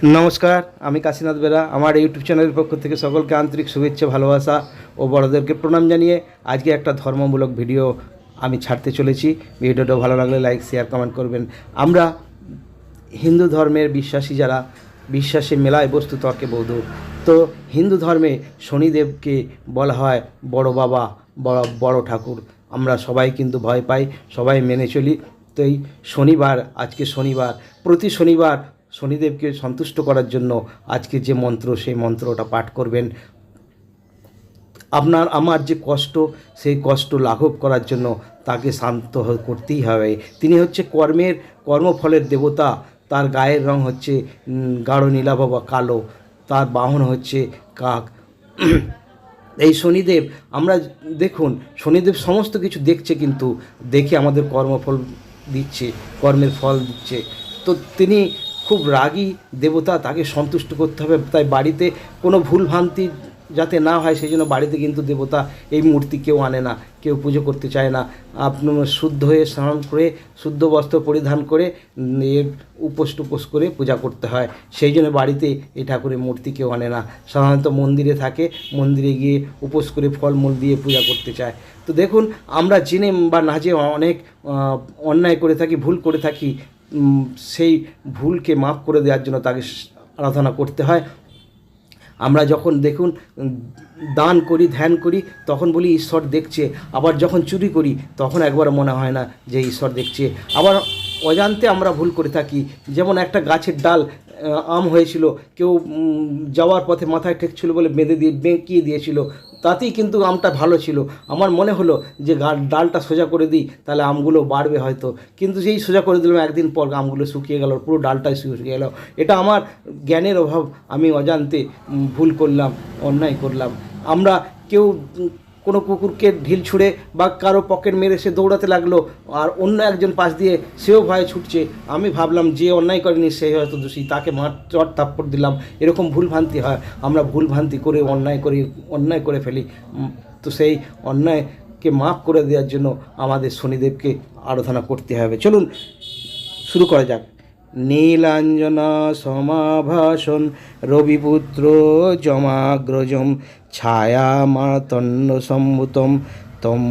নমস্কার, আমি কাশীনাথ বেরা। আমার ইউটিউব চ্যানেলের পক্ষ থেকে সকলকে আন্তরিক শুভেচ্ছা, ভালোবাসা ও বড়দেরকে প্রণাম জানিয়ে আজকে একটা ধর্মমূলক ভিডিও আমি ছাড়তে চলেছি। ভিডিওটা ভালো লাগলে লাইক, শেয়ার, কমেন্ট করবেন। আমরা হিন্দু ধর্মের বিশ্বাসী যারা, বিশ্বাসে মেলায় বস্তু তর্কে বৌদ্ধ। তো হিন্দু ধর্মে শনিদেবকে বলা হয় বড় বাবা, বড় বড় ঠাকুর। আমরা সবাই কিন্তু ভয় পাই, সবাই মেনে চলি। তো এই শনিবার, আজকে শনিবার, প্রতি শনিবার শনিদেবকে সন্তুষ্ট করার জন্য আজকে যে মন্ত্র, সেই মন্ত্রটা পাঠ করবেন। আমার যে কষ্ট, সেই কষ্ট লাঘব করার জন্য তাকে শান্ত করতেই হবে। তিনি হচ্ছে কর্মফলের দেবতা। তার গায়ের রং হচ্ছে গাঢ় নীলাভ বা কালো। তার বাহন হচ্ছে কাক। এই শনিদেব, আমরা দেখুন, শনিদেব সমস্ত কিছু দেখছে, কিন্তু দেখে আমাদের কর্মফল দিচ্ছে, কর্মের ফল দিচ্ছে। তো তিনি খুব রাগী দেবতা, তাকে সন্তুষ্ট করতে হবে। তাই বাড়িতে কোনো ভুলভ্রান্তি যাতে না হয়, সেই জন্য বাড়িতে কিন্তু দেবতা এই মূর্তি কেউ আনে না, কেউ পুজো করতে চায় না। আপনার শুদ্ধ হয়ে স্নান করে, শুদ্ধ বস্ত্র পরিধান করে, এর উপোস টুপোস করে পূজা করতে হয়। সেই জন্য বাড়িতে এই ঠাকুরের মূর্তি কেউ আনে না, সাধারণত মন্দিরে থাকে, মন্দিরে গিয়ে উপোস করে ফলমূল দিয়ে পূজা করতে চায়। তো দেখুন, আমরা জেনে বা না জেনে অনেক অন্যায় করে থাকি, ভুল করে থাকি। সেই ভুলকে মাফ করে দেওয়ার জন্য তাকে আরাধনা করতে হয়। আমরা যখন দেখুন দান করি, ধ্যান করি, তখন বলি ঈশ্বর দেখছে। আবার যখন চুরি করি, তখন একবার মনে হয় না যে ঈশ্বর দেখছে। আবার অজান্তে আমরা ভুল করে থাকি। যেমন একটা গাছের ডাল, আম হয়েছিল, কেউ যাওয়ার পথে মাথায় ঠেকছিল বলে বেঁধে দিয়ে বেঁকিয়ে দিয়েছিল, তাতেই কিন্তু আমটা ভালো ছিল। আমার মনে হলো যে ডালটা সোজা করে দিই, তাহলে আমগুলো বাড়বে হয়তো। কিন্তু যেই সোজা করে দিলাম, একদিন পর আমগুলো শুকিয়ে গেল, পুরো ডালটাই শুকিয়ে গেল। এটা আমার জ্ঞানের অভাব, আমি অজান্তে ভুল করলাম, অন্যায় করলাম। আমরা কেউ কোনো কুকুরকে ঢিল ছুঁড়ে বা কারো পকেট মেরে সে দৌড়াতে লাগলো, আর অন্য একজন পাশ দিয়ে সেও ভয়ে ছুটছে। আমি ভাবলাম যে অন্যায় করেনি সে হয়তো দোষী, তাকে চট থাপ্পড় দিলাম। এরকম ভুলভ্রান্তি হয়, আমরা ভুলভ্রান্তি করে অন্যায় করে ফেলি। তো সেই অন্যায়কে মাফ করে দেওয়ার জন্য আমাদের শনিদেবকে আরাধনা করতে হবে। চলুন শুরু করা যাক। নীলাঞ্জনা সমাভাসন রবিপুত্র যমাগ্রজম ছায়া মাতন্ন সম্ভূতম তম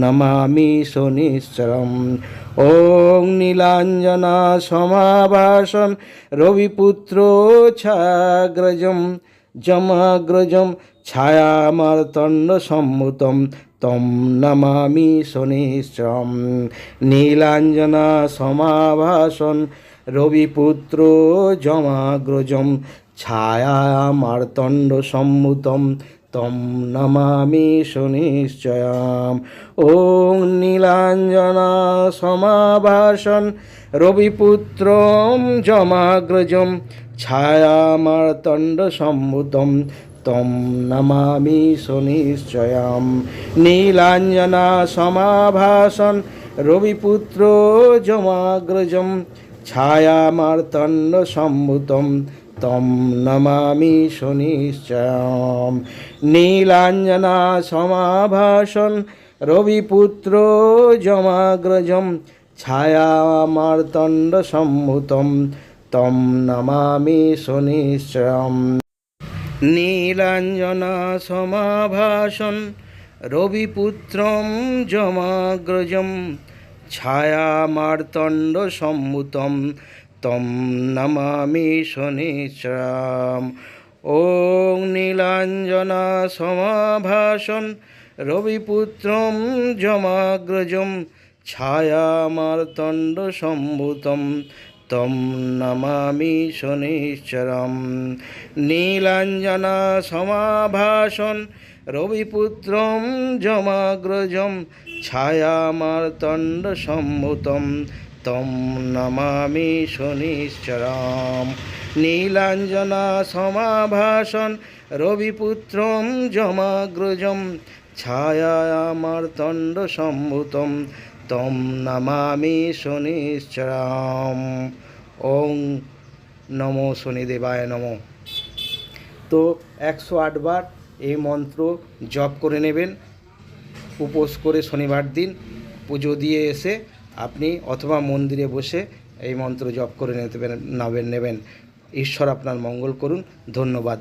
নমামি শনিশ্চরম। ওং নীলাঞ্জনা সমাভাসন রবিপুত্র ছায়াগ্রজম যমাগ্রজম ছায়া মাতন্ন সম্ভূতম তম নমামি শনিশ্চরম। নীলাঞ্জনা সমাভাসন রবিপুত্র যমাগ্রজম ছায়া মার্তণ্ড সম্মুতম তম নমামি শনিশ্চয়াম। ওং নীলাঞ্জনা সমাভাসন রবিপুত্র যমাগ্রজম ছায়া মার্তণ্ড সম্মুতম তম নমামি শনিশ্চয়াম। নীলাঞ্জনা সমাভাসন রবিপুত্র যমাগ্রজম ছায়া মার্তণ্ড সম্ভূতম তম নমামি শনিশ্চয়াম। নীলাঞ্জনা সমাভাসন রবিপুত্র যমাগ্রজম ছায়া মার্তণ্ড সম্ভূতম তম নমামি শনিশ্চয়াম। নীলাঞ্জনা সমাভাসন রবিপুত্রম যমাগ্রজম ছায়া মার্তণ্ড সম্ভূতম তম নমামি শনিশ্চরাম। ওং নীলাঞ্জনা সমাভাসন রবিপুত্রম যমাগ্রজম ছায়া মার্তণ্ড সম্ভূতম তম নমামি শনিশ্চরম। নীলাঞ্জনা সমাভাসন রবিপুত্রম যমাগ্রজম ছায়া মার্তণ্ড সম্ভূতম তম নমামি শনিশ্চরম। নীলাঞ্জনা সমাভাসন রবিপুত্রম যমাগ্রজম ছায়া মার্তণ্ড সম্ভূতম তম নমামি শনিশ্চরম। ওং নমো শনিদেবায় নমঃ। তো 108 বার এই মন্ত্র জপ করে নেবেন। উপোস করে শনিবার দিন পুজো দিয়ে এসে আপনি অথবা মন্দিরে বসে এই মন্ত্র জপ করে নেবেন। ঈশ্বর আপনার মঙ্গল করুন। ধন্যবাদ।